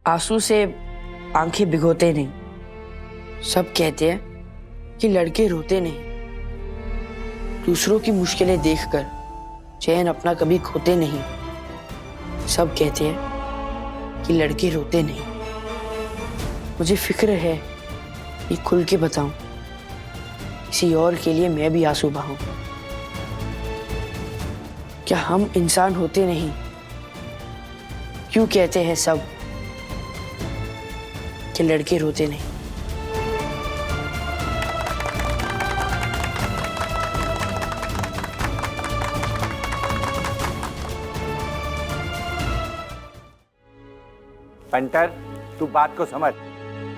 आंसू से आंखें भिगोते नहीं। सब कहते हैं कि लड़के रोते नहीं। दूसरों की मुश्किलें देखकर चैन अपना कभी खोते नहीं। सब कहते हैं कि लड़के रोते नहीं। मुझे फिक्र है कि खुल के बताऊं, किसी और के लिए मैं भी आंसू बहाऊं। क्या हम इंसान होते नहीं? क्यों कहते हैं सब कि लड़के रोते नहीं? पंटर, तू बात को समझ।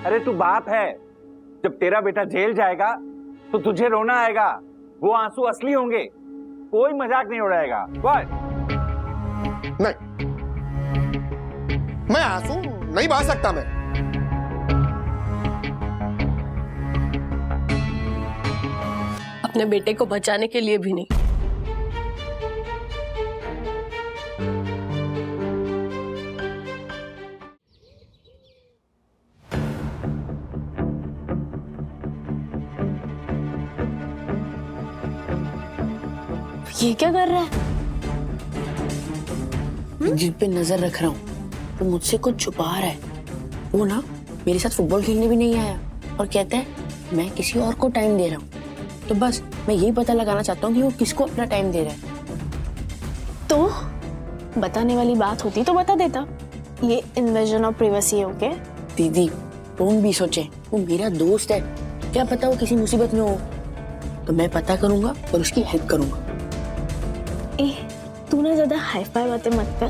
अरे तू बाप है। जब तेरा बेटा जेल जाएगा तो तुझे रोना आएगा। वो आंसू असली होंगे, कोई मजाक नहीं उड़ाएगा। बोल। नहीं, मैं आंसू नहीं बहा सकता। मैं अपने बेटे को बचाने के लिए भी नहीं। ये क्या कर रहा है? जिन पे नजर रख रहा हूँ तो मुझसे कुछ छुपा रहा है। वो ना मेरे साथ फुटबॉल खेलने भी नहीं आया और कहता है मैं किसी और को टाइम दे रहा हूँ। तो बस मैं यही पता लगाना चाहता हूँ कि वो किसको अपना टाइम दे रहा है। तो बताने वाली बात होती तो बता देता। ये इन्वेजन ऑफ प्राइवेसी है। ओके दीदी, तुम भी सोचे वो मेरा दोस्त है, क्या पता वो किसी मुसीबत में हो। तो मैं पता करूंगा और उसकी हेल्प करूंगा। ए, तू ना ज्यादा हाई-फाई बातें मत कर।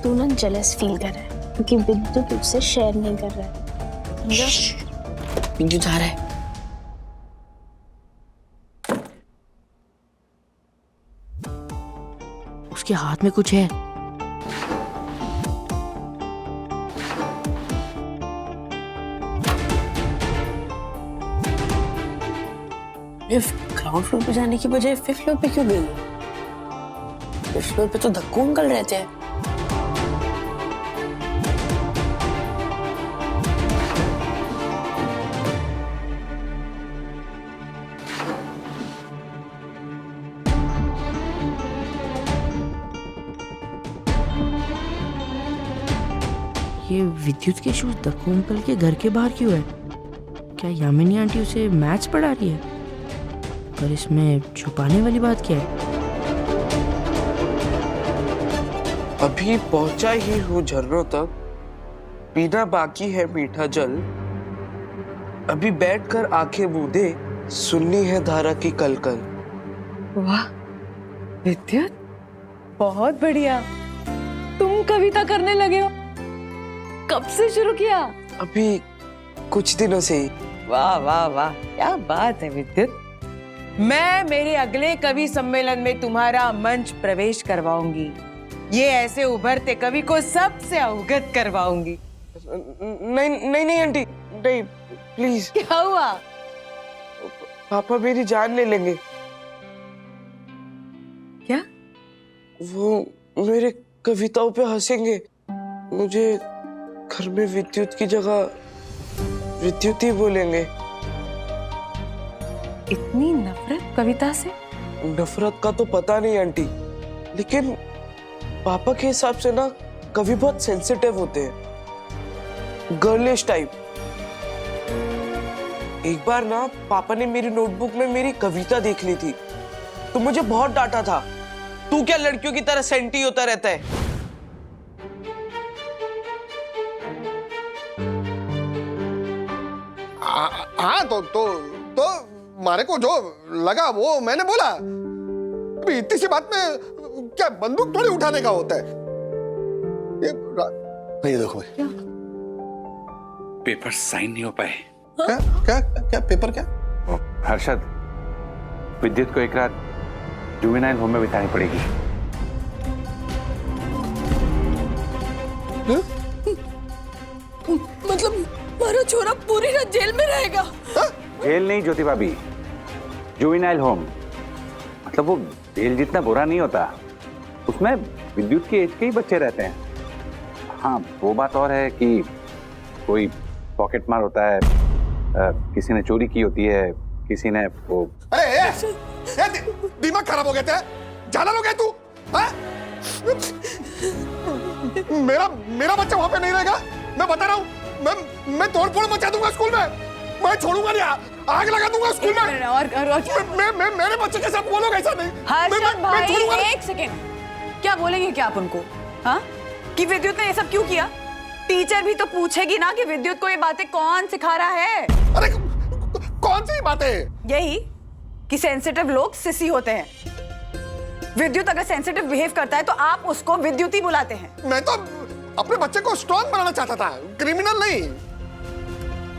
तू ना जेलस फील कर रहा है क्योंकि विद्युत तुझसे शेयर नहीं कर रहा है। विद्युत आ रहा है। उसके हाथ में कुछ है। ग्राउंड फ्लोर पे जाने की बजाय फिफ्थ फ्लोर पे क्यों गई? फिफ्थ फ्लोर पे तो धक्कू अंकल रहते हैं। ये विद्युत के शूज धक्कू अंकल के घर के बाहर क्यों है? क्या यामिनी आंटी उसे मैच पढ़ा रही है? पर इसमें छुपाने वाली बात क्या है? अभी पहुंचा ही हूँ झरनों तक, पीना बाकी है मीठा जल। अभी बैठकर आंखें मूंदे सुननी है धारा की कलकल। वाह विद्युत, बहुत बढ़िया। तुम कविता करने लगे हो? कब से शुरू किया? अभी कुछ दिनों से ही। वाह वाह वाह, क्या बात है विद्युत। मैं मेरे अगले कवि सम्मेलन में तुम्हारा मंच प्रवेश करवाऊंगी। ये ऐसे उभरते कवि को सबसे अवगत करवाऊंगी। नहीं नहीं नहीं आंटी, नहीं प्लीज। क्या हुआ? पापा मेरी जान ले लेंगे। क्या? वो मेरे कविताओं पे हंसेंगे। मुझे घर में विद्युत की जगह विद्युत ही बोलेंगे। इतनी नफरत कविता से? नफरत का तो पता नहीं आंटी, लेकिन पापा के हिसाब से ना कवि बहुत सेंसिटिव होते हैं, गर्लिश टाइप। एक बार ना पापा ने मेरी नोटबुक में मेरी कविता देख ली थी तो मुझे बहुत डांटा था। तू क्या लड़कियों की तरह सेंटी होता रहता है? हाँ तो मारे को जो लगा वो मैंने बोला। अभी इतनी सी बात में क्या बंदूक थोड़ी उठाने का होता है? ये देखो भाई, पेपर साइन नहीं हो पाए। क्या क्या क्या पेपर क्या? हर्षद, विद्युत को एक रात जुवेनाइल होम में बितानी पड़ेगी। मतलब मारा छोरा पूरी रात जेल में रहेगा? जेल नहीं ज्योति भाभी, जुवेनाइल होम। मतलब वो जेल जितना बुरा नहीं होता, उसमें विद्युत की एज के ही बच्चे रहते हैं। हाँ वो बात और है कि कोई पॉकेट मार होता है, किसी ने चोरी की होती है, किसी ने वो। अरे दिमाग खराब हो गया था, झालर हो गया तू, हाँ? मेरा बच्चा वहां पे नहीं रहेगा, मैं बता रहा हूँ। मैं तोड़ फोड़ मचा दूंगा स्कूल में, मैं छोड़ूंगा नहीं, आग लगा दूंगा स्कूल में। मैं मेरे बच्चे के साथ बोलोगे ऐसा नहीं। हर्षद भाई एक सेकेंड, क्या बोलेंगे क्या आप उनको? हाँ, कि विद्युत ने ये सब क्यों किया? टीचर भी तो पूछेगी ना कि विद्युत को ये बातें कौन सिखा रहा है। अरे कौन सी बातें? यही कि सेंसिटिव लोग सिसी होते हैं। विद्युत अगर सेंसिटिव बिहेव करता है तो आप उसको विद्युत ही बुलाते हैं। मैं तो अपने बच्चे को स्ट्रॉन्ग बनाना चाहता था, क्रिमिनल नहीं।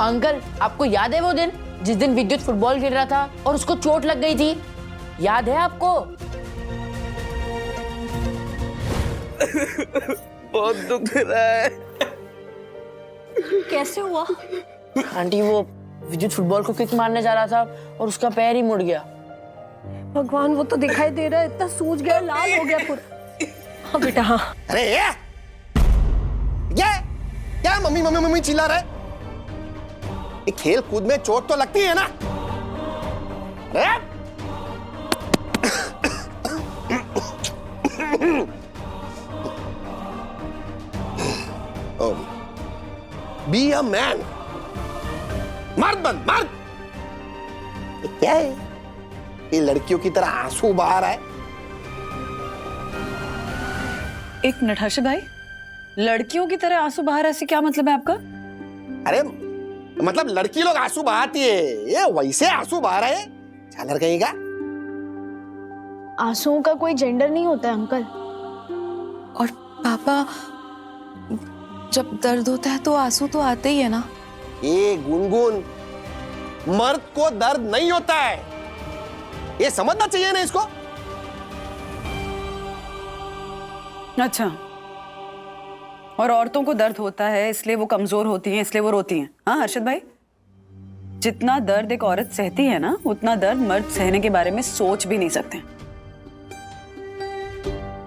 अंकल, आपको याद है वो दिन जिस दिन विद्युत फुटबॉल खेल रहा था और उसको चोट लग गई थी? याद है आपको? बहुत दुख रहा है। कैसे हुआ? आंटी, वो विद्युत फुटबॉल को किक मारने जा रहा था और उसका पैर ही मुड़ गया। भगवान, वो तो दिखाई दे रहा है, इतना सूज गया, लाल हो गया पूरा। हाँ बेटा, हाँ। अरे ये क्या मम्मी मम्मी मम्मी चिल्ला रहे? ये खेल कूद में चोट तो लगती है ना? बी अ मैन, मर्द बन, मर्द। ये क्या है? ये लड़कियों की तरह आंसू बहा रहा है। एक मिनट हर्षद भाई, लड़कियों की तरह आंसू बहा रहा है, इससे क्या मतलब है आपका? अरे मतलब लड़की लोग आंसू बहाती है, ये वैसे आंसू बहा रहा है, झालर कहेगा। आंसुओं का कोई जेंडर नहीं होता है अंकल। और पापा, जब दर्द होता है तो आंसू तो आते ही है ना। ये गुनगुन, मर्द को दर्द नहीं होता है, ये समझना चाहिए ना इसको। अच्छा, और औरतों को दर्द होता है इसलिए वो कमजोर होती हैं, इसलिए वो रोती हैं। हाँ हर्षद भाई, जितना दर्द एक औरत सहती है ना, उतना दर्द मर्द सहने के बारे में सोच भी नहीं सकते।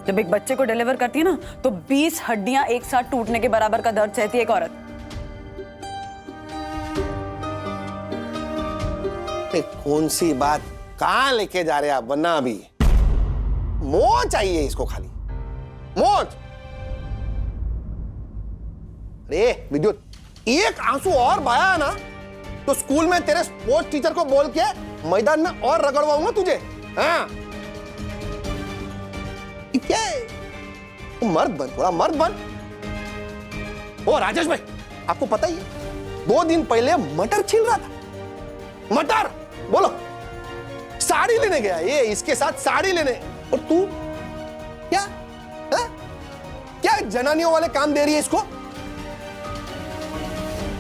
जब एक बच्चे को डिलीवर करती है ना, तो 20 हड्डियां एक साथ टूटने के बराबर का दर्द सहती है एक औरत। कौन सी बात कहां लेके जा रहे आप? वरना अभी मौज चाहिए इसको, खाली मौज। अरे विद्युत, एक आंसू और बहाया ना तो स्कूल में तेरे स्पोर्ट्स टीचर को बोल के मैदान में और रगड़वाऊंगा तुझे। हाँ, क्या मर्द बन, थोड़ा मर्द बन। ओ राजेश भाई, आपको पता ही है 2 दिन पहले मटर छील रहा था। मटर बोलो, साड़ी लेने गया ये, इसके साथ साड़ी लेने, और तू क्या है? क्या जनानियों वाले काम दे रही है इसको?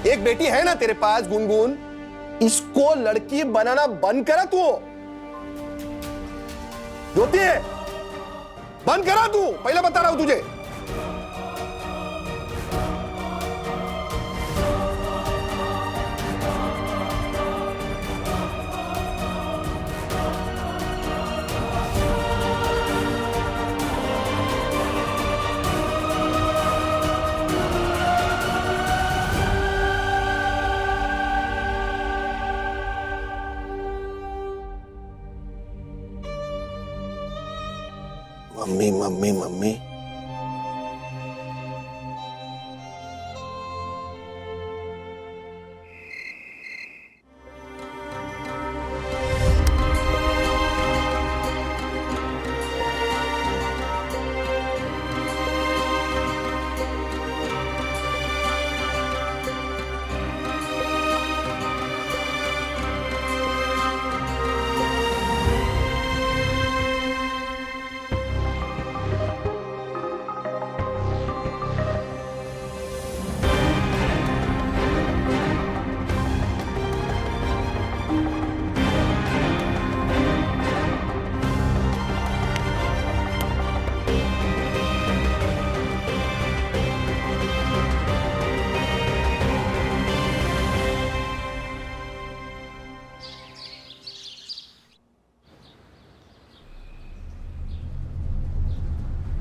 एक बेटी है ना तेरे पास गुनगुन, इसको लड़की बनाना बंद करा तू। ज्योति है, बंद करा तू, पहले बता रहा हूं तुझे। Mummy mummy mummy,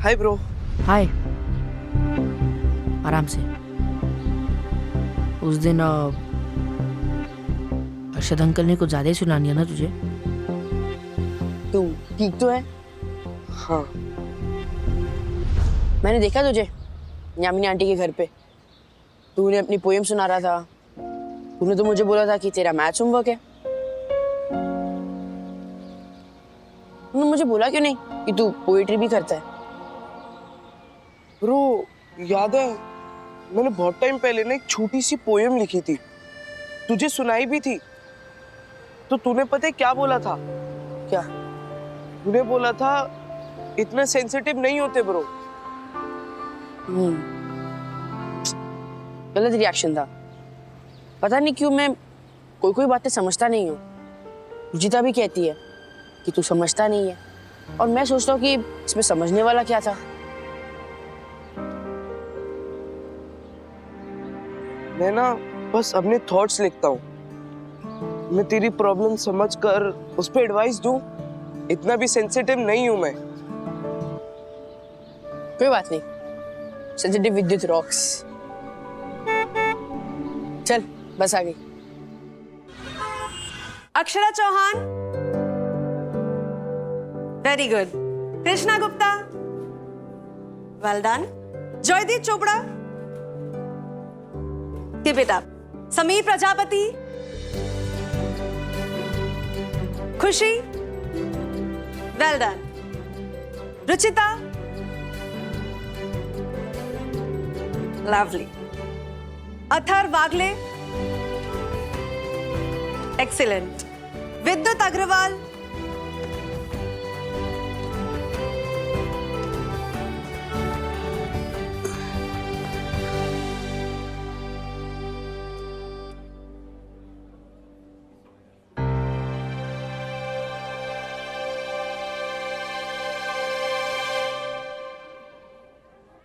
hi bro. हाय आराम से। उस दिन अरशद अंकल ने कुछ ज्यादा ही सुना दिया ना तुझे। तू ठीक तो है? हाँ। मैंने देखा तुझे यामिनी आंटी के घर पे, तूने अपनी पोएम सुना रहा था। तूने तो मुझे बोला था कि तेरा मैथ्स होमवर्क है। तूने मुझे बोला क्यों नहीं कि तू पोएट्री भी करता है? ब्रो याद है, मैंने बहुत टाइम पहले ना एक छोटी सी पोएम लिखी थी, तुझे सुनाई भी थी। तो तूने पता है क्या बोला था? क्या? तूने बोला था इतना सेंसिटिव नहीं होते ब्रो। गलत रिएक्शन था। पता नहीं क्यों मैं कोई बातें समझता नहीं हूँ। रुचिता भी कहती है कि तू समझता नहीं है, और मैं सोचता हूँ कि इसमें समझने वाला क्या था। मैं ना बस अपने थॉट्स लिखता हूँ। मैं तेरी प्रॉब्लम समझकर उस पर एडवाइस दूं, इतना भी सेंसिटिव नहीं हूं मैं। कोई बात नहीं, सेंसिटिव विद्युत रॉक्स। चल बस आ गई। Akshara Chauhan, very good. Krishna Gupta, well done. Jaideep Chopra, keep it up. Sameer Prajapati, Khushi, well done. Ruchita, lovely. Athar Wagle, excellent. Vidyut Agarwal,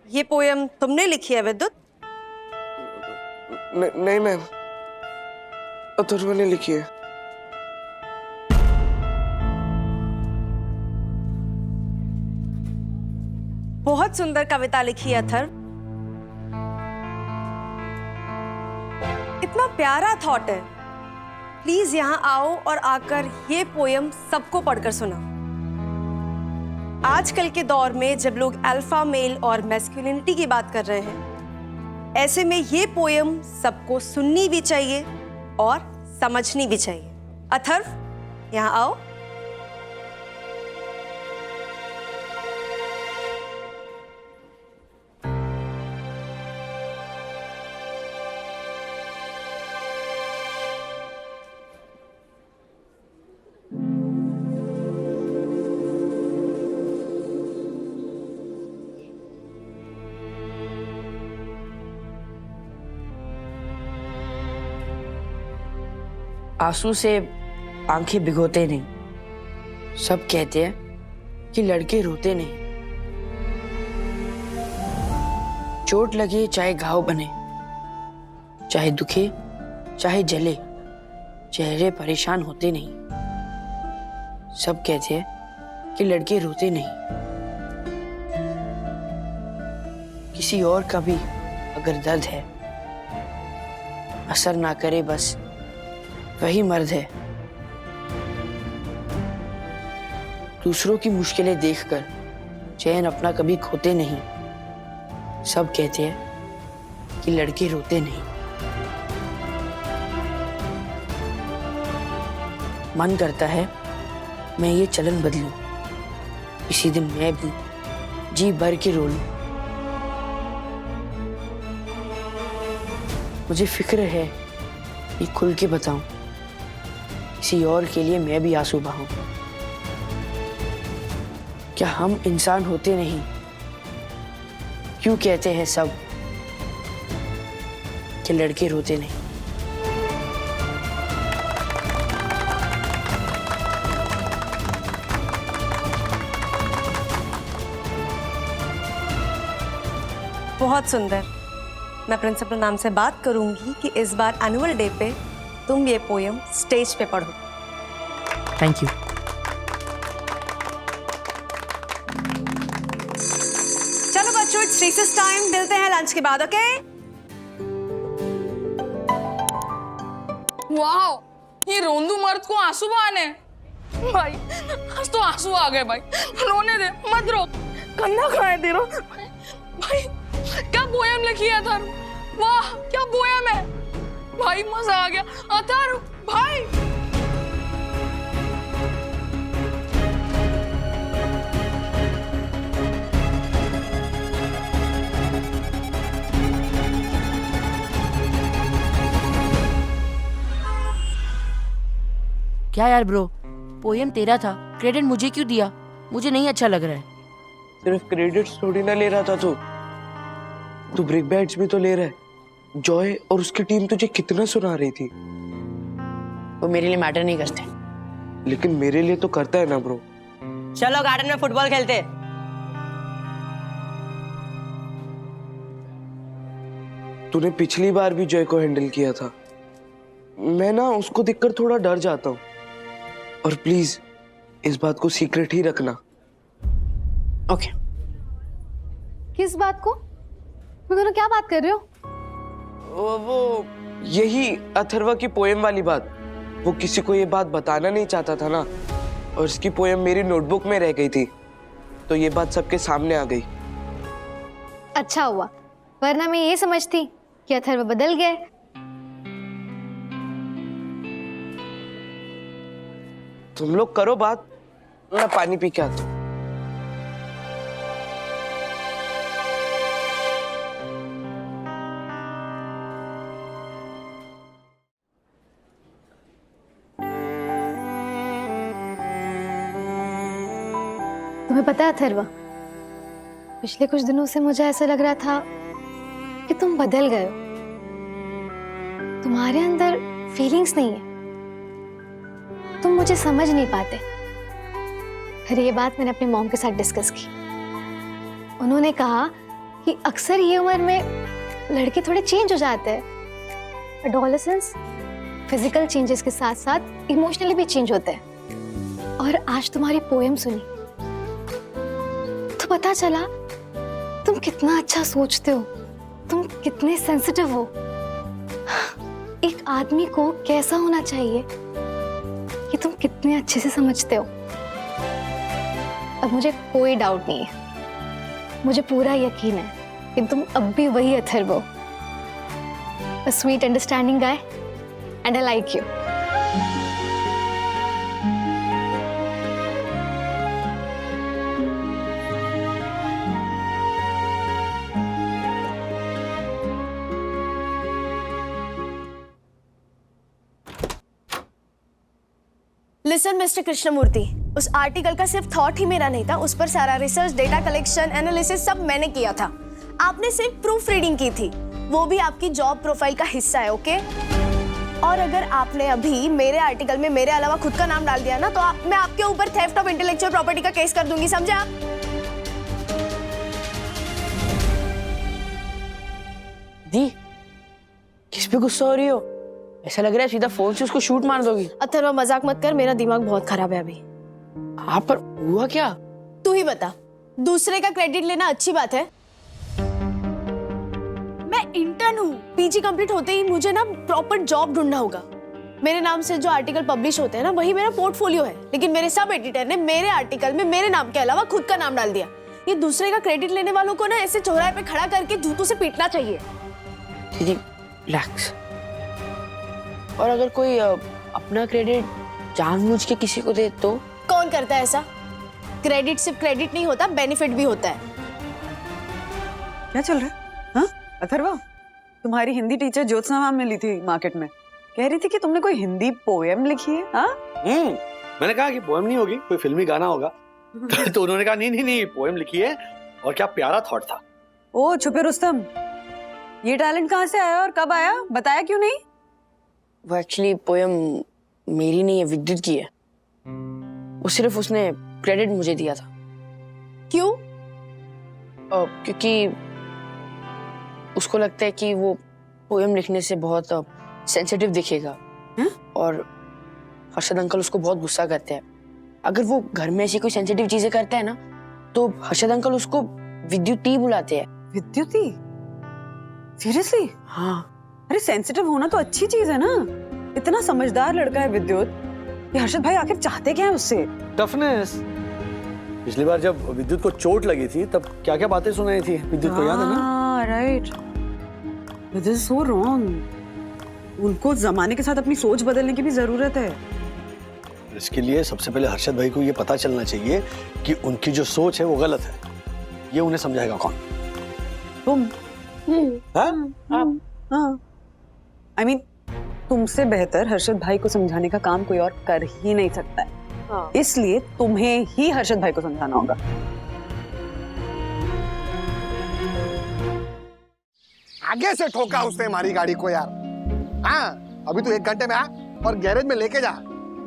ये पोयम तुमने लिखी है विद्युत? नहीं मैम, अथर्व ने लिखी है। बहुत सुंदर कविता लिखी है अथर्व। इतना प्यारा थॉट है। प्लीज यहाँ आओ और आकर ये पोयम सबको पढ़कर सुना। आजकल के दौर में जब लोग अल्फा मेल और मैस्कुलिनिटी की बात कर रहे हैं, ऐसे में ये पोयम सबको सुननी भी चाहिए और समझनी भी चाहिए। अथर्व यहाँ आओ। आंसू से आंखें भिगोते नहीं। सब कहते हैं कि लड़के रोते नहीं। चोट लगे चाहे घाव बने, चाहे दुखे चाहे जले, चेहरे परेशान होते नहीं। सब कहते हैं कि लड़के रोते नहीं। किसी और का भी अगर दर्द है, असर ना करे बस वही मर्द है। दूसरों की मुश्किलें देखकर चैन अपना कभी खोते नहीं। सब कहते हैं कि लड़के रोते नहीं। मन करता है मैं ये चलन बदलूं, किसी दिन मैं भी जी भर के रो लूं। मुझे फिक्र है कि खुल के बताऊं, किसी और के लिए मैं भी आंसू बहाऊं। क्या हम इंसान होते नहीं? क्यों कहते हैं सब कि लड़के रोते नहीं? बहुत सुंदर। मैं प्रिंसिपल मैम से बात करूंगी कि इस बार एनुअल डे पे तुम ये पोयम स्टेज पे पढ़ो। Thank you. चलो बच्चों, इट्स इट्स रिसेस टाइम, मिलते हैं लंच के बाद, ओके? वाह, ये रोंदू मर्द को आंसू बहाने भाई, आज तो आंसू आ गए भाई। रोने दे, मत रो, कन्ना खाए दे रो भाई। क्या पोयम लिखी है अथर्व, वाह क्या पोयम है भाई, मजा आ गया अथर्व भाई। क्या यार ब्रो, पोयम तेरा था, क्रेडिट मुझे क्यों दिया? मुझे नहीं अच्छा लग रहा है। सिर्फ क्रेडिट्स थोड़ी ना ले रहा था तू ब्रेक बैट्स भी तो ले रहा है। जॉय और उसकी टीम तुझे कितना सुना रही थी। वो मेरे लिए मैटर नहीं करते। लेकिन मेरे लिए तो करता है ना ब्रो। चलो गार्डन में फुटबॉल खेलते। तूने पिछली बार भी जॉय को हैंडल किया था। मैं ना उसको देखकर थोड़ा डर जाता हूँ। और प्लीज इस बात को सीक्रेट ही रखना। ओके। किस बात को? तुम दोनों क्या बात कर रहे हो? वो यही अथर्वा की पोएम वाली बात। वो किसी को ये बात बताना नहीं चाहता था ना, और उसकी पोएम मेरी नोटबुक में रह गई थी, तो ये बात सबके सामने आ गई। अच्छा हुआ, वरना मैं ये समझती कि अथर्व बदल गए। तुम लोग करो बात, मैं पानी पी के आता हूँ। तुम्हें पता है अथर्व, पिछले कुछ दिनों से मुझे ऐसा लग रहा था कि तुम बदल गए हो। तुम्हारे अंदर फीलिंग्स नहीं है, तुम मुझे समझ नहीं पाते। फिर ये बात मैंने अपनी मॉम के साथ डिस्कस की। उन्होंने कहा कि अक्सर ये उम्र में लड़के थोड़े चेंज हो जाते हैं। एडोलेसेंस फिजिकल चेंजेस के साथ साथ इमोशनली भी चेंज होते हैं। और आज तुम्हारी पोएम सुनी तो पता चला तुम कितना अच्छा सोचते हो, तुम कितने सेंसिटिव हो। एक आदमी को कैसा होना चाहिए कि तुम कितने अच्छे से समझते हो। अब मुझे कोई डाउट नहीं है, मुझे पूरा यकीन है कि तुम अब भी वही अथर्व हो, a sweet understanding guy and I like you. Listen mister Krishnamurthy, उस आर्टिकल का सिर्फ थॉट ही मेरा नहीं था, उस पर सारा रिसर्च, डेटा कलेक्शन, एनालिसिस सब मैंने किया था। आपने सिर्फ प्रूफ रीडिंग की थी, वो भी आपकी जॉब प्रोफाइल का हिस्सा है, ओके? और अगर आपने अभी मेरे आर्टिकल में मेरे अलावा खुद का नाम डाल दिया ना, तो मैं आपके ऊपर थेफ्ट ऑफ इंटेलेक्चुअल प्रॉपर्टी का केस कर दूंगी, समझे आप? दी, किस पे गुस्सा हो रही हो? ऐसा लग रहा है सीधा फोन से उसको शूट मार दोगी। अथर्व मजाक मत कर, मेरा दिमाग बहुत खराब है अभी। आप पर हुआ क्या? तू ही बता, दूसरे का क्रेडिट लेना अच्छी बात है? मैं इंटर्न हूँ, पीजी कंप्लीट होते ही मुझे ना प्रॉपर जॉब ढूंढना होगा। मेरे नाम से जो आर्टिकल पब्लिश होते हैं ना, वही मेरा पोर्टफोलियो है। लेकिन मेरे सब एडिटर ने मेरे आर्टिकल में मेरे नाम के अलावा खुद का नाम डाल दिया। ये दूसरे का क्रेडिट लेने वालों को ना ऐसे चौराहे पे खड़ा करके जूतों से पीटना चाहिए। दीदी रिलैक्स। और अगर कोई अपना क्रेडिट जानबूझ के किसी को दे तो? कौन करता है ऐसा? क्रेडिट सिर्फ क्रेडिट नहीं होता, बेनिफिट भी होता है। क्या चल रहा है? हाँ अथर्वा, तुम्हारी हिंदी टीचर ज्योत्सना मैम मिली थी मार्केट में, कह रही थी कि तुमने कोई हिंदी पोएम लिखी है। हाँ मैंने कहा कि पोएम नहीं होगी, कोई फिल्मी गाना होगा। तो उन्होंने कहा नहीं पोएम लिखी है, और क्या प्यारा थॉट था। ओ छुपे रुस्तम, ये टैलेंट कहाँ से आया और कब आया, बताया क्यों नहीं? वो एक्चुअली पोयम मेरी नहीं है, विद्युत की है। वो सिर्फ उसने क्रेडिट मुझे दिया था। क्यों? क्योंकि उसको लगता है कि वो पोयम लिखने से बहुत सेंसिटिव दिखेगा। और हर्षद अंकल उसको बहुत गुस्सा करते हैं। अगर वो घर में ऐसी कोई सेंसिटिव चीजें करता है ना, तो हर्षद अंकल उसको विद्युत टी बुलाते हैं। विद्युती सीरियसली? हाँ अरे सेंसिटिव होना तो अच्छी चीज है ना, इतना समझदार लड़का है विद्युत। ये हर्षद भाई आखिर चाहते क्या है उससे? टफनेस। पिछली बार जब विद्युत को चोट लगी थी तब क्या क्या बातें सुनाई थी विद्युत को, याद है ना? Right, this is so wrong. उनको जमाने के साथ अपनी सोच बदलने की भी जरूरत है। इसके लिए सबसे पहले हर्षद भाई को ये पता चलना चाहिए कि उनकी जो सोच है वो गलत है। ये उन्हें समझाएगा कौन? तुम। हाँ? आई मीन तुमसे बेहतर हर्षद भाई को समझाने का काम कोई और कर ही नहीं सकता है। इसलिए तुम्हें ही हर्षद भाई को समझाना होगा। आगे से ठोका उसने हमारी गाड़ी को यार। हाँ, अभी तू 1 घंटे में आ और गैरेज में लेके जा,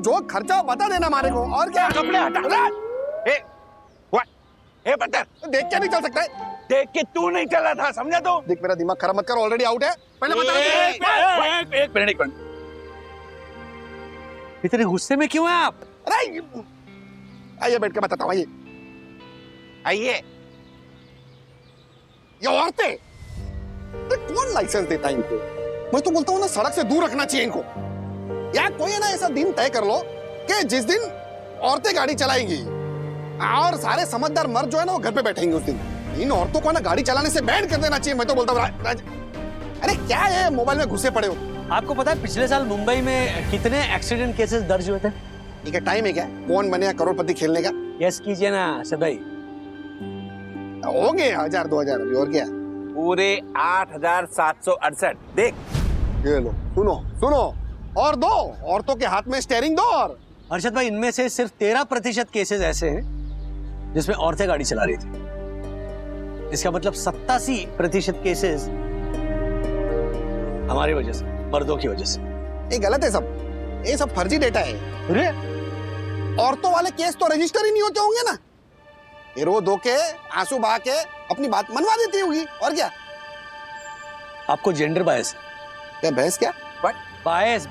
जो खर्चा हो बता देना हमारे को। और क्या? कपड़े हटा। ए बंदर, देख क्या नहीं चल सकता है? देख के तू नहीं चला था, समझा तू? देख मेरा दिमाग खराब मत कर, ऑलरेडी आउट है। पहले बता। एक मिनट। इतने गुस्से में क्यों हैं आप? अरे आइए बैठ के बताता हूँ। आइए। ये औरतें, कौन लाइसेंस देता है इनको? मैं तो बोलता हूँ ना, सड़क से दूर रखना चाहिए इनको। या कोई है ना ऐसा दिन तय कर लो कि जिस दिन औरतें गाड़ी चलाएंगी और सारे समझदार मर्द जो है ना वो घर पे बैठेंगे उस दिन। इन औरतों को ना गाड़ी चलाने से बैन कर देना चाहिए। मैं तो बोलता हूँ अरे क्या है मोबाइल में घुसे पड़े हो? आपको पता है पिछले साल मुंबई में कितने एक्सीडेंट केसेस दर्ज हुए थे? ठीक है, टाइम है क्या कौन बनेगा करोड़पति खेलने का? यस कीजिए ना सर भाई। हो गए 1000-2000 अभी, और क्या? पूरे 8768। देख ये लो, सुनो और दो औरतों के हाथ में स्टीयरिंग दो। और हर्षद भाई, इनमें से सिर्फ 13% केसेस ऐसे हैं जिसमें औरतें गाड़ी चला रही थी। इसका मतलब 87% केसेस हमारी वजह से, मर्दों की वजह से। ये गलत है सब, ये सब फर्जी डेटा है। अरे औरतों वाले केस तो रजिस्टर ही नहीं होते होंगे ना, ये रो धो के आंसू बहा के अपनी बात मनवा देती होगी। और क्या? आपको जेंडर बायस है। क्या बहस? क्या बायस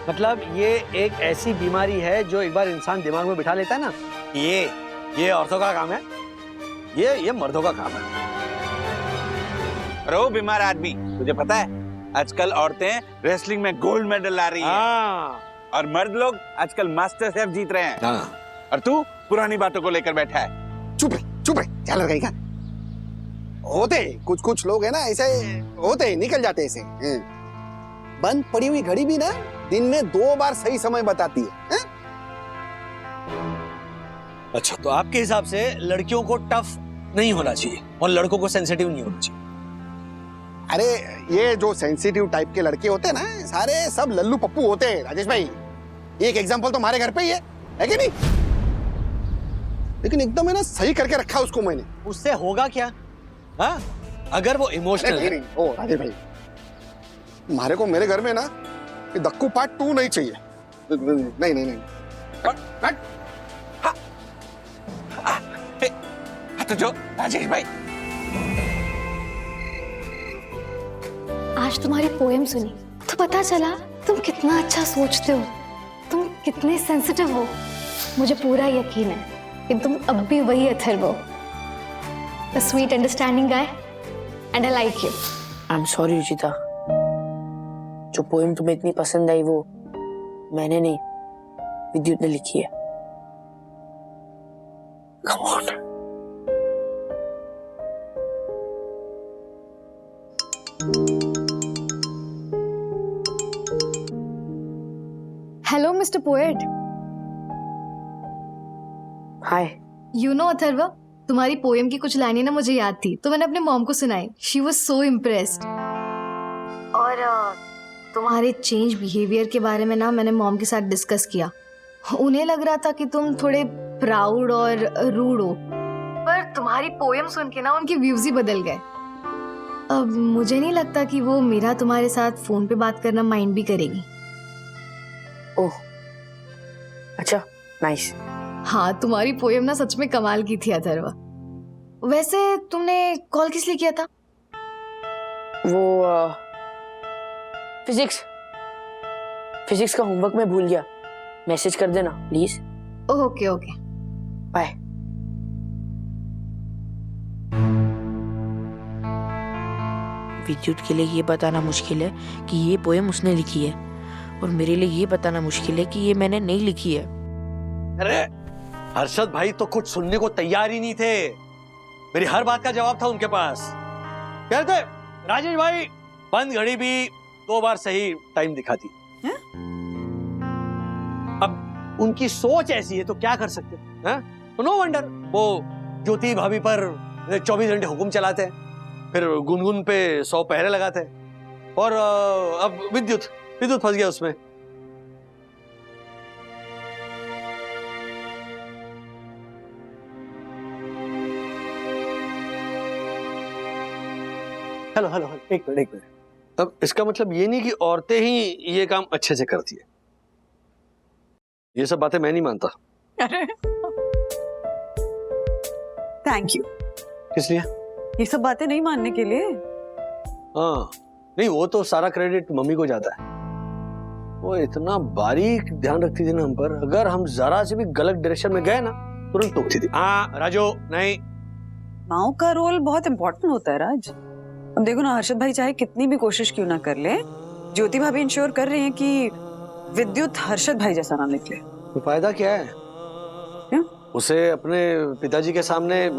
मतलब ये एक ऐसी बीमारी है जो एक बार इंसान दिमाग में बिठा लेता है ना, ये औरतों का काम है, ये मर्दों का काम है। रो बीमार आदमी, तुझे पता है आजकल औरतें रेसलिंग में गोल्ड मेडल ला रही हैं और मर्द लोग आजकल मास्टर शेफ जीत रहे हैं। और तू पुरानी बातों को लेकर बैठा है। चुप रहे, क्या लड़काई का? होते कुछ लोग है ना ऐसे होते, निकल जाते ऐसे। बंद पड़ी हुई घड़ी भी ना दिन में 2 बार सही समय बताती है। अच्छा, तो आपके हिसाब से लड़कियों को टफ नहीं होना चाहिए और लड़कों को सेंसिटिव नहीं होना चाहिए? अरे ये जो सेंसिटिव टाइप के लड़के होते हैं ना, सारे सब लल्लू पप्पू होते हैं राजेश भाई। एक एग्जांपल तो हमारे घर पे ही है कि नहीं? लेकिन एकदम है ना सही करके रखा उसको मैंने। उससे होगा क्या? हाँ, अगर वो इमोशनल है। ओ राजेश भाई, हमारे को मेरे घर में ना दक्कू पार्ट 2 नहीं चाहिए। नहीं। तो जो राजेश भाई, आज तुम्हारी पोएम सुनी तो पता चला तुम कितना अच्छा सोचते हो, तुम कितने सेंसिटिव हो। मुझे पूरा यकीन है कि तुम अब भी वही अथर्व हो, the sweet understanding guy, and I like you. I am sorry Ruchita, जो पोएम तुम्हें इतनी पसंद आई वो मैंने नहीं, विद्युत ने लिखी है। Come on. Hello mister poet. Hi. You know Atharva, तुम्हारी पोएम की कुछ लाइनें ना मुझे याद थी तो मैंने अपने मॉम को सुनाई। She was so impressed. और तुम्हारे चेंज बिहेवियर के बारे में ना मैंने मॉम के साथ डिस्कस किया। उन्हें लग रहा था कि तुम थोड़े प्राउड और रूड हो, पर तुम्हारी पोएम सुन के ना उनके व्यूज ही बदल गए। अब मुझे नहीं लगता कि वो मेरा तुम्हारे साथ फोन पे बात करना माइंड भी करेगी। ओह अच्छा, नाइस। हाँ, तुम्हारी पोएम ना सच में कमाल की थी अथर्व। वैसे तुमने कॉल किस लिए किया था? वो फिजिक्स का होमवर्क मैं भूल गया, मैसेज कर देना प्लीज। Okay bye. विद्युत के लिए ये बताना मुश्किल है कि ये पोएम उसने लिखी है, और मेरे लिए ये बताना मुश्किल है कि ये मैंने नहीं लिखी है। अरे हर्षद भाई तो कुछ सुनने को तैयार ही नहीं थे। मेरी हर बात का जवाब था उनके पास। कहते राजेश भाई बंद घड़ी भी 2 बार सही टाइम दिखाती। अब उनकी सोच ऐसी है तो क्या कर सकते हैं? नो वंडर वो ज्योति भाभी पर 24 घंटे हुक्म चलाते हैं, फिर गुनगुन पे 100 पहरे लगाते हैं, और अब विद्युत फंस गया उसमें। हेलो हेलो हेलो, एक मिनट। अब इसका मतलब ये नहीं कि औरतें ही ये काम अच्छे से करती है। ये सब बातें मैं नहीं मानता। अरे थैंक यू। किस लिए? ये सब बातें नहीं मानने के लिए। हाँ नहीं, वो तो सारा क्रेडिट मम्मी को जाता है। वो इतना बारीक ध्यान रखती थी ना हम पर, अगर हम जरा से भी गलत डायरेक्शन में गए ना तुरंत टोकती थी। हाँ राजू, नहीं, माओ का रोल बहुत इंपॉर्टेंट होता है राज। अब देखो ना, हर्षद भाई चाहे कितनी भी कोशिश क्यों ना कर ले, ज्योति भाभी इंश्योर कर रही हैं कि विद्युत हर्षद भाई जैसा ना निकले। तो फायदा क्या है? क्यों? उसे अपने पिताजी के सामने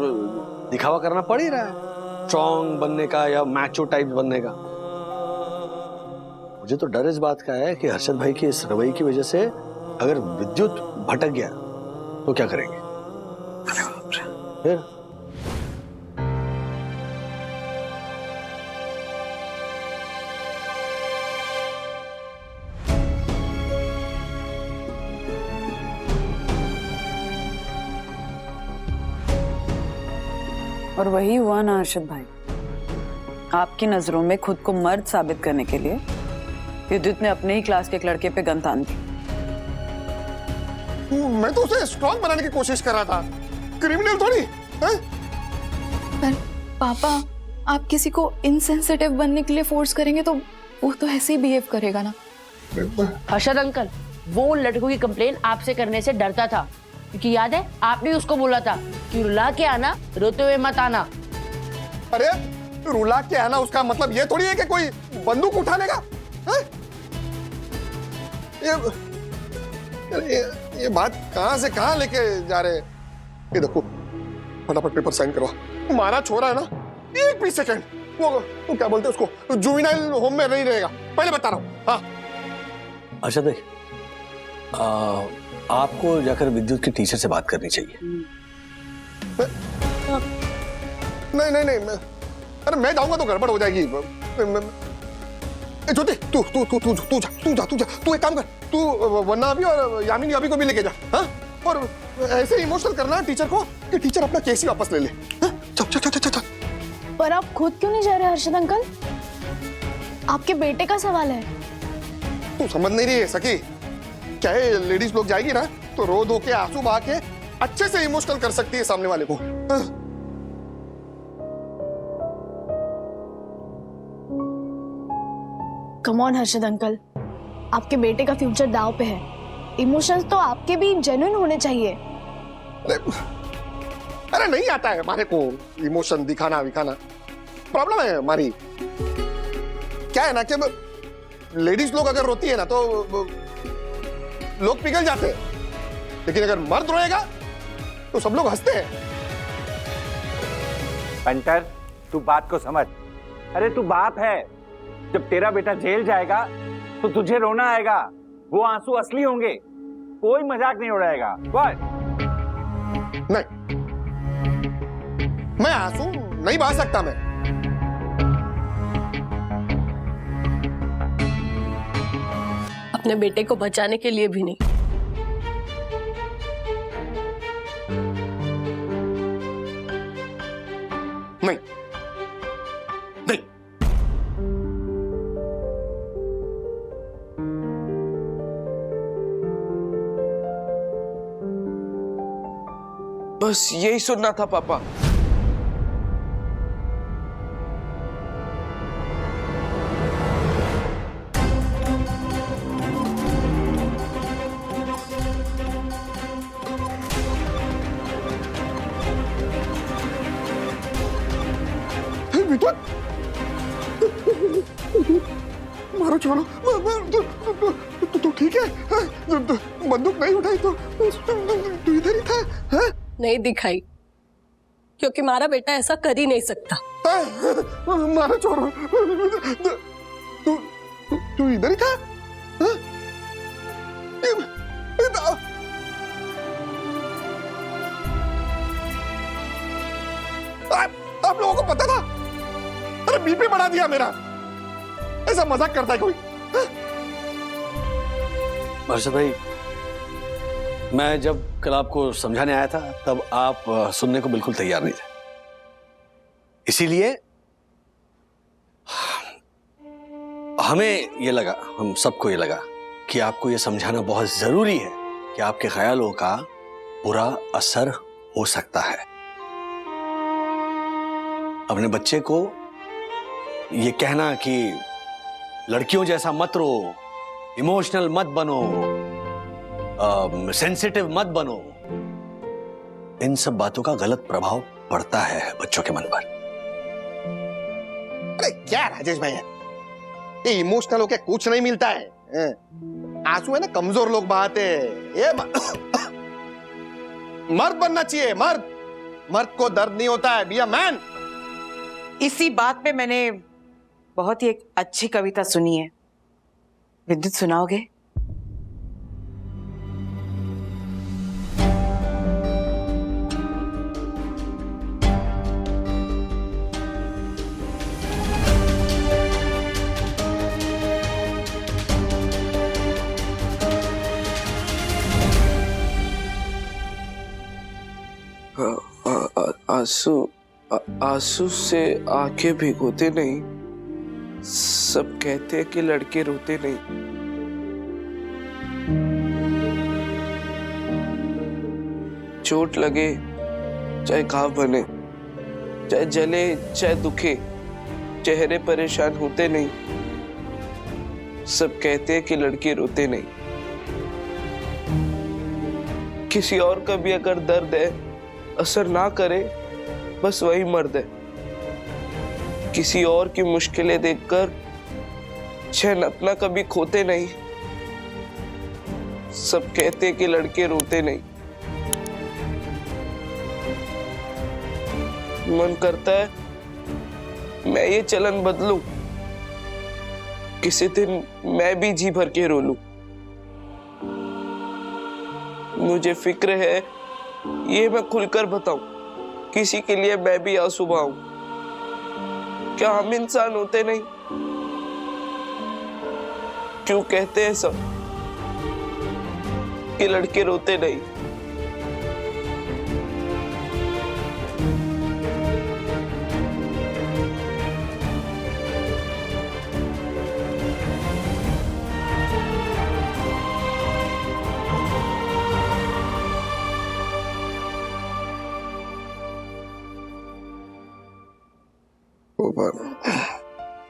दिखावा करना पड़ ही रहा है, स्ट्रॉन्ग बनने का या मैचो टाइप बनने का। मुझे तो डर इस बात का है कि हर्षद भाई की इस रवैये की वजह से अगर विद्युत भटक गया तो क्या करेंगे? फिर और वही हुआ ना हर्षद भाई, आपकी नजरों में खुद को मर्द साबित करने के लिए विद्युत ने अपने ही क्लास के एक लड़के पे गन तान दी। मैं तो उसे स्ट्रॉन्ग बनाने की कोशिश कर रहा था, क्रिमिनल थोड़ी है? पर पापा, आप किसी को इनसेंसिटिव बनने के लिए फोर्स करेंगे तो वो तो ऐसे ही बिहेव करेगा ना। हर्षद अंकल, वो लड़कों की कंप्लेन आपसे करने से डरता था, क्योंकि याद है आपने उसको बोला था कि रुला के आना, रोते हुए मत आना। अरे रुला के आना उसका मतलब ये थोड़ी है कि कोई बंदूक उठा लेगा। ये बात कहां से कहां लेके जा रहे हैं? ये देखो, फटाफट पेपर साइन करवा। हमारा छोरा है ना, एक भी सेकंड वो क्या बोलते हैं उसको, जुवेनाइल होम में नहीं रहेगा, पहले बता रहा हूँ। हाँ अच्छा देख, आपको जाकर विद्युत के टीचर से बात करनी चाहिए। नहीं, अरे मैं जाऊंगा तो गड़बड़ हो जाएगी। ज्योति तू एक काम कर, तू वरना अभी और यामिनी अभी को भी लेके जा। हाँ? और ऐसे इमोशनल करना टीचर को कि टीचर अपना केस ही वापस ले ले। चल। पर आप खुद क्यों नहीं जा रहे हर्षद अंकल? आपके बेटे का सवाल है। तू समझ नहीं रही है सखी, चाहे लेडीज लोग जाएगी ना तो रो धो के आंसू बहा के अच्छे से इमोशनल कर सकती है सामने वाले को। कम ऑन हर्षद अंकल, आपके बेटे का फ्यूचर दांव पे है। इमोशंस तो आपके भी जेन्युइन होने चाहिए। अरे नहीं आता है हमारे को इमोशन दिखाना विखाना। प्रॉब्लम है हमारी क्या है ना कि लेडीज लोग अगर रोती है ना तो लोग पिघल जाते हैं, लेकिन अगर मर्द रोएगा तो सब लोग हंसते हैं। पंटर, तू बात को समझ। अरे तू बाप है, जब तेरा बेटा जेल जाएगा तो तुझे रोना आएगा। वो आंसू असली होंगे, कोई मजाक नहीं उड़ाएगा। नहीं, मैं आंसू नहीं बहा सकता। मैं अपने बेटे को बचाने के लिए भी नहीं। नहीं। बस यही सुनना था पापा। विद्युत मारो छोड़ो, तू ठीक है? बंदूक नहीं उठाई तो तू इधर ही था? नहीं दिखाई, क्योंकि हमारा बेटा ऐसा कर ही नहीं सकता। मारो छोड़ो, तू इधर ही था? आप लोगों को पता था? अरे बीपी बढ़ा दिया मेरा। ऐसा मजाक करता है कोई? हर्षद भाई, मैं जब कल आपको समझाने आया था तब आप सुनने को बिल्कुल तैयार नहीं थे, इसीलिए हमें ये लगा, हम सबको ये लगा कि आपको ये समझाना बहुत जरूरी है कि आपके ख्यालों का बुरा असर हो सकता है। अपने बच्चे को ये कहना कि लड़कियों जैसा मत रो, इमोशनल मत बनो, सेंसिटिव मत बनो, इन सब बातों का गलत प्रभाव पड़ता है बच्चों के मन पर। अरे क्या राजेश भाई है, ये इमोशनल होके कुछ नहीं मिलता है। आंसू है ना कमजोर लोग बहाते हैं। ये मर्द बनना चाहिए, मर्द को दर्द नहीं होता है। Be a man. इसी बात पे मैंने बहुत ही एक अच्छी कविता सुनी है, विद्युत सुनाओगे? आंसू से आंखें भिगोते नहीं, सब कहते हैं कि लड़के रोते नहीं। चोट लगे चाहे घाव बने, चाहे जले चाहे दुखे, चेहरे परेशान होते नहीं, सब कहते हैं कि लड़के रोते नहीं। किसी और का भी अगर दर्द है असर ना करे, बस वही मर्द है। किसी और की मुश्किलें देखकर चैन अपना कभी खोते नहीं, सब कहते कि लड़के रोते नहीं। मन करता है मैं ये चलन बदलूं, किसी दिन मैं भी जी भर के रो लूं। मुझे फिक्र है ये मैं खुलकर बताऊं, किसी के लिए मैं भी आंसू बहाऊं। क्या हम इंसान होते नहीं? क्यों कहते हैं सब कि लड़के रोते नहीं?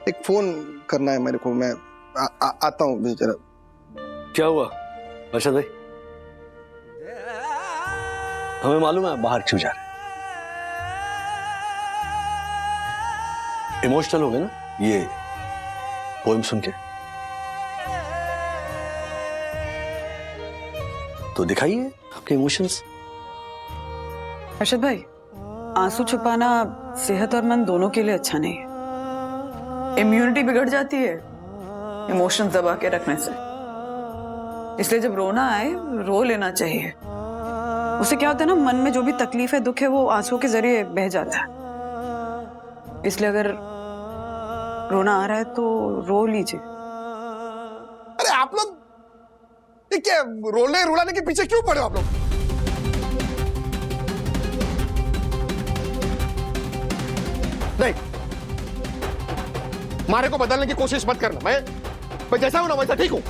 एक फोन करना है मेरे को, मैं आता हूँ भी जरा। क्या हुआ हर्षद भाई? हमें मालूम है बाहर क्यों जा रहे, इमोशनल हो गए ना ये पोएम सुन के, तो दिखाइए आपके इमोशंस। हर्षद भाई, आंसू छुपाना सेहत और मन दोनों के लिए अच्छा नहीं है। इम्यूनिटी बिगड़ जाती है इमोशन दबा के रखने से। इसलिए जब रोना आए रो लेना चाहिए। उससे क्या होता है ना, मन में जो भी तकलीफ है, दुख है, वो आंसू के जरिए बह जाता है। इसलिए अगर रोना आ रहा है तो रो लीजिए। अरे आप लोग ये क्या रोने रुलाने के पीछे क्यों पड़े हो आप लोग? नहीं, मारे को बदलने की कोशिश मत करना। मैं जैसा हूं ना वैसा ठीक हूं।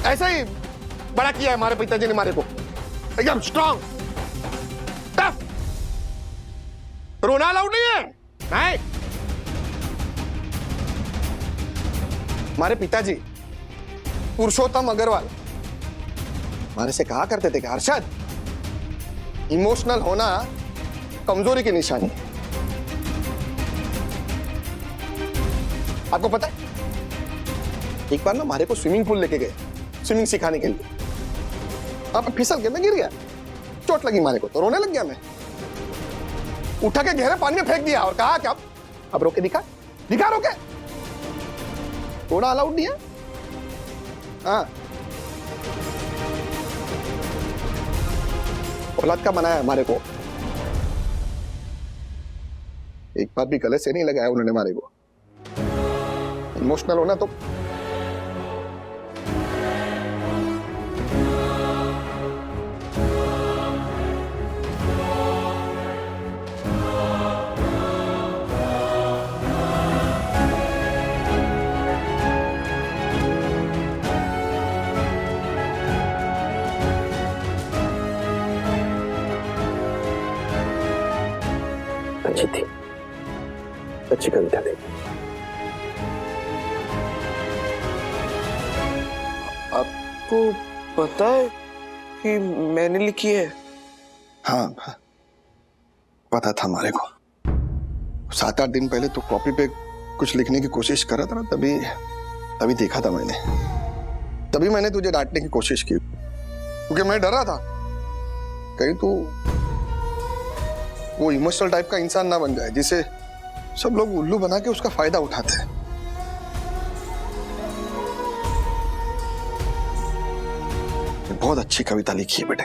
ऐसा ही बड़ा किया है हमारे पिताजी ने मारे को, एकदम स्ट्रांग टफ। रोना अलाउड नहीं है। नहीं, हमारे पिताजी पुरुषोत्तम अग्रवाल हमारे से कहा करते थे कि हर्षद, इमोशनल होना कमजोरी की निशानी है। आपको पता है, एक बार ना मारे को स्विमिंग पूल लेके गए स्विमिंग सिखाने के लिए। आप फिसल के मैं गिर गया, चोट लगी मारे को तो रोने लग गया मैं। उठा के गहरे पानी में फेंक दिया और कहा कि अब रोके दिखा रोके। थोड़ा अलाउड नहीं है। हाँ, औलाद का बनाया हमारे को, एक बार भी गले से नहीं लगाया उन्होंने हमारे को। इमोशनल होना तो अच्छी थी, अच्छी कविता थी। आपको पता है कि मैंने लिखी है? हाँ, पता था हमारे को। 7-8 दिन पहले तो कॉपी पे कुछ लिखने की कोशिश कर रहा था ना, तभी देखा था मैंने। तभी मैंने तुझे डांटने की कोशिश की, क्योंकि मैं डर रहा था कहीं तू वो इमोशनल टाइप का इंसान ना बन जाए जिसे सब लोग उल्लू बना के उसका फायदा उठाते हैं। बहुत अच्छी कविता लिखी है बेटे,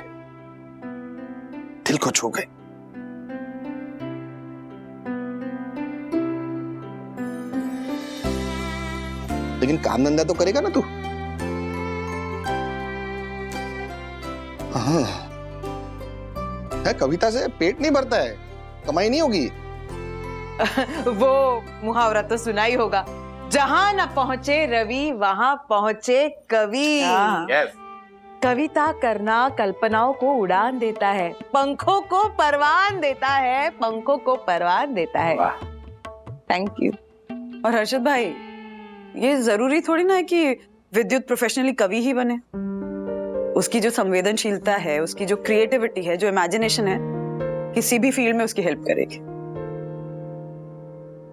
दिल को छू गई। लेकिन काम धंधा तो करेगा ना तू? हाँ, कविता से पेट नहीं भरता है, कमाई नहीं होगी। वो मुहावरा तो सुना ही होगा, जहां न पहुंचे रवि वहां पहुंचे कवि। यस। कविता करना कल्पनाओं को उड़ान देता है, पंखों को परवान देता है, पंखों को परवान देता है। Thank you. और हर्षद भाई, ये जरूरी थोड़ी ना है कि विद्युत प्रोफेशनली कवि ही बने। उसकी जो संवेदनशीलता है, उसकी जो क्रिएटिविटी है, जो इमेजिनेशन है, किसी भी फील्ड में उसकी हेल्प करेगी।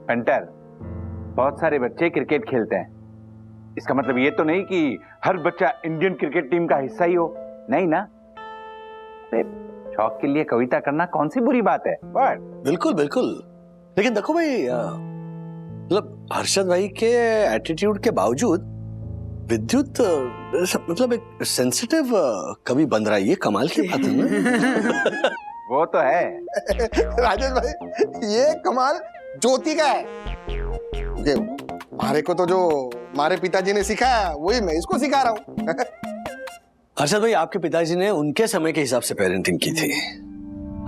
हंटर, बहुत सारे बच्चे क्रिकेट खेलते हैं, इसका मतलब ये तो नहीं कि हर बच्चा इंडियन क्रिकेट टीम का हिस्सा ही हो, नहीं ना। शौक के लिए कविता करना कौन सी बुरी बात है? बिल्कुल बिल्कुल। लेकिन देखो भाई, मतलब हर्षद भाई के एटीट्यूड के बावजूद विद्युत मतलब एक सेंसिटिव कवि बन रहा है, ये कमाल की बात है ना। वो तो है। राजेश भाई, ये कमाल ज्योति का है। मारे को तो जो मारे पिताजी ने सिखाया वही मैं इसको सिखा रहा हूँ। हर्षद भाई, आपके पिताजी ने उनके समय के हिसाब से पेरेंटिंग की थी,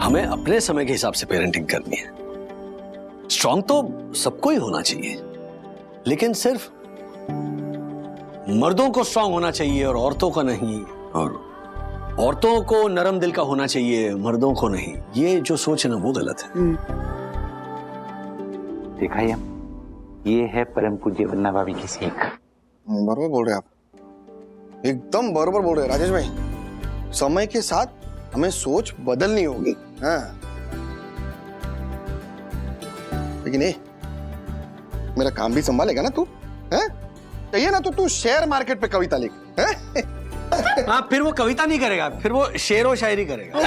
हमें अपने समय के हिसाब से पेरेंटिंग करनी है। स्ट्रांग तो सबको ही होना चाहिए, लेकिन सिर्फ मर्दों को स्ट्रांग होना चाहिए और औरतों का नहीं, और औरतों को नरम दिल का होना चाहिए, मर्दों को नहीं। ये जो सोच है ना, वो गलत है। देखा ही हम, ये है परम पूज्य वन्ना भाभी की सीख। बरोबर बोल रहे हैं आप, एकदम बरोबर बोल रहे हैं राजेश भाई। समय के साथ हमें सोच बदलनी होगी। हाँ, लेकिन मेरा काम भी संभालेगा ना तू? हैं? चाहिए ना तो तू शेयर मार्केट पे कविता लिख। हाँ, फिर वो कविता नहीं करेगा, फिर वो शेर व शायरी करेगा।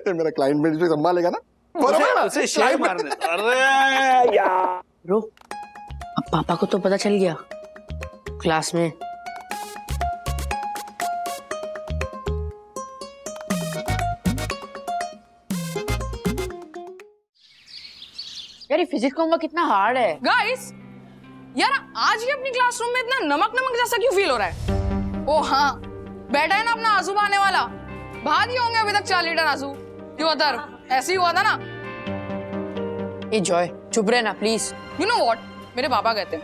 मेरा क्लाइंट बेस भी संभालेगा ना, बरोबर? उसे शेर मारने। अरे यार, रो, अब पापा को तो पता चल गया क्लास में। यार, फिजिक्स का होमवर्क कितना हार्ड है। गाइस, यार आज ही अपनी क्लासरूम में इतना नमक नमक जैसा क्यों फील हो रहा है? ओ हाँ, बैठा है ना अपना आंसू बहाने वाला, बहा दिए होंगे अभी तक 4 लीटर आंसू। क्यों अदर, ऐसे ही हुआ था ना? ये जॉय, चुप रहे ना प्लीज। यू नो व्हाट, मेरे पापा कहते हैं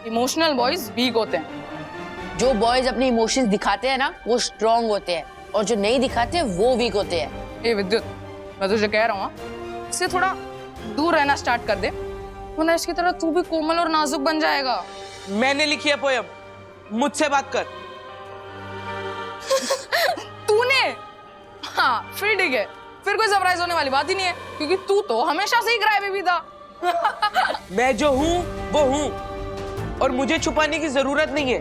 इमोशनल बॉयज वीक होते हैं। जो बॉयज अपने इमोशंस दिखाते हैं ना, वो स्ट्रांग होते हैं, और जो नहीं दिखाते वो वीक होते हैं। ए विद्युत, मैं तुझे कह रहा हूँ, इससे थोड़ा दूर रहना स्टार्ट कर दे, वरना इसकी तरह तू भी कोमल और नाजुक बन जाएगा। मैंने लिखी है पोयम, मुझसे बात कर। तूने? हाँ, फिर ठीक है, फिर कोई सरप्राइज होने वाली बात ही नहीं है, क्योंकि तू तो हमेशा से ही क्राई बेबी था। मैं जो हूं वो हूं और मुझे छुपाने की जरूरत नहीं है।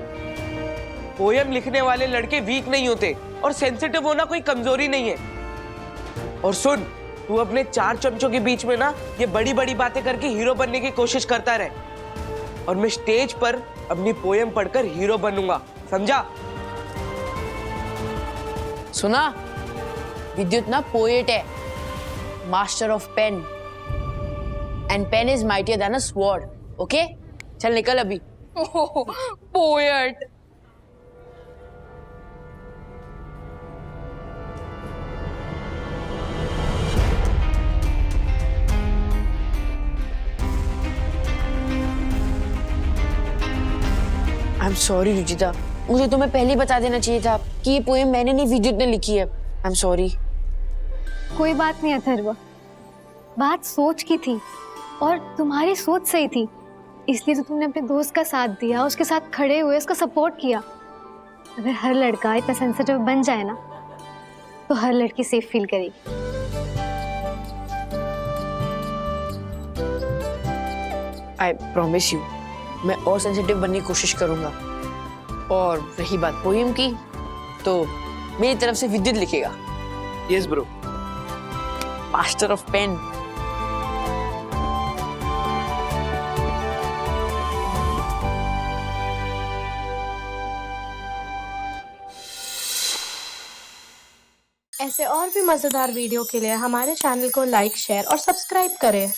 पोयम लिखने वाले लड़के वीक नहीं होते और सेंसिटिव होना कोई कमजोरी नहीं है। और सुन, तू अपने 4 चमचों के बीच में ना ये बड़ी बड़ी बातें करके हीरो बनने की कोशिश करता रहे और मैं स्टेज पर अपनी पोयम पढ़कर हीरो बनूंगा, समझा? सुना, विद्युत ना पोएट है, master of pen, and pen is mightier than a sword. Okay, चल निकल अभी। Poet. I am sorry Ruchita, मुझे तुम्हें पहले ही बता देना चाहिए था कि ये पोएम मैंने नहीं, विद्युत ने लिखी है। आई एम सॉरी। कोई बात नहीं अथर्व, बात सोच की थी और तुम्हारी सोच सही थी, इसलिए तो तुमने अपने दोस्त का साथ दिया, उसके साथ खड़े हुए, उसका सपोर्ट किया। अगर हर लड़का इतना सेंसिटिव बन जाए ना तो हर लड़की सेफ फील करेगी। आई प्रॉमिस यू, मैं और सेंसिटिव बनने की कोशिश करूंगा। और रही बात पोएम की, तो मेरी तरफ से विद्युत लिखेगा। Yes bro. Master of pen. ऐसे और भी मजेदार वीडियो के लिए हमारे चैनल को लाइक, शेयर और सब्सक्राइब करें।